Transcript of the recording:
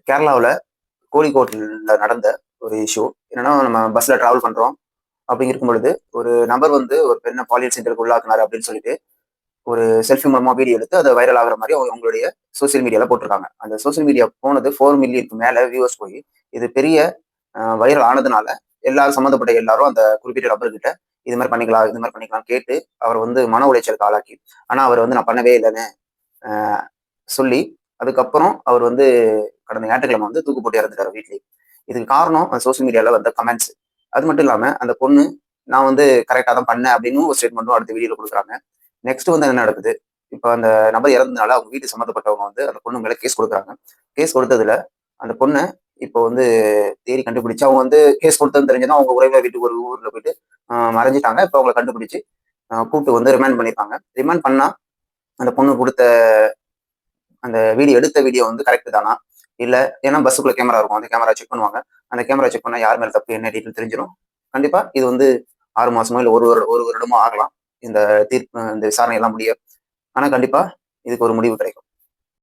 கேரளாவில் கோழிக்கோட்டில் நடந்த ஒரு இஷ்யூ என்னன்னா, நம்ம பஸ்ல டிராவல் பண்றோம். அப்படி இருக்கும் பொழுது ஒரு நபர் வந்து ஒரு பெண்ணை பாலியல் சீண்டலுக்கு உள்ளாக்குனாரு அப்படின்னு சொல்லிட்டு ஒரு செல்ஃபி மூலமா வீடியோ எடுத்து அதை வைரல் ஆகுற மாதிரி அவங்களுடைய சோசியல் மீடியால போட்டிருக்காங்க. அந்த சோசியல் மீடியா போனது 4 மில்லியனுக்கு மேல வியூவர்ஸ் போய் இது பெரிய வைரல் ஆனதுனால எல்லாரும் சம்மந்தப்பட்ட எல்லாரும் அந்த குறிப்பிட்ட நபர்கிட்ட இது மாதிரி பண்ணிக்கலாம், இது மாதிரி பண்ணிக்கலாம் கேட்டு அவர் வந்து மன உளைச்சலுக்கு ஆளாக்கி, ஆனா அவர் வந்து நான் பண்ணவே இல்லைன்னு அஹ், சொல்லி அதுக்கப்புறம் அவர் வந்து கடந்த ஞாயிற்றுக்கிழமை வந்து தூக்கு போட்டு இறந்துட்டாரு வீட்லயே. இதுக்கு காரணம் அந்த சோசியல் மீடியால வந்த கமெண்ட்ஸ். அது மட்டும் இல்லாம அந்த பொண்ணு நான் வந்து கரெக்டா தான் பண்ணேன் அப்படின்னு ஒரு ஸ்டேட்மெண்ட்டும் அடுத்த வீடியோல கொடுக்குறாங்க. நெக்ஸ்ட் வந்து என்ன நடக்குது? இப்போ அந்த நபர் இறந்ததுனால அவங்க வீட்டு சம்மந்தப்பட்டவங்க வந்து அந்த பொண்ணு மேல கேஸ் கொடுக்குறாங்க. கேஸ் கொடுத்ததுல அந்த பொண்ணை இப்போ வந்து தேடி கண்டுபிடிச்சு அவங்க வந்து கேஸ் கொடுத்ததுன்னு தெரிஞ்சதும் அவங்க உறவினர் வீட்டுக்கு ஒரு ஊர்ல போயிட்டு மறைஞ்சிட்டாங்க. இப்போ அவங்களை கண்டுபிடிச்சு கூப்பிட்டு வந்து ரிமாண்ட் பண்ணியிருக்காங்க. ரிமாண்ட் பண்ணா அந்த பொண்ணு கொடுத்த அந்த வீடியோ எடுத்த வீடியோ வந்து கரெக்ட் தானா? இல்ல ஏன்னா பஸ்ஸுக்குள்ள கேமரா இருக்கும். அந்த கேமரா செக் பண்ணுவாங்க. அந்த கேமரா செக் பண்ணா யார் மேல தப்பு என்ன டீட்டெயில் தெரிஞ்சிடும். கண்டிப்பா இது வந்து 6 மாசமோ இல்ல ஒரு வருடமோ ஆகலாம். இந்த தீர்ப்பு இந்த விசாரணை எல்லாம் முடிய. ஆனா கண்டிப்பா இதுக்கு ஒரு முடிவு கிடைக்கும்.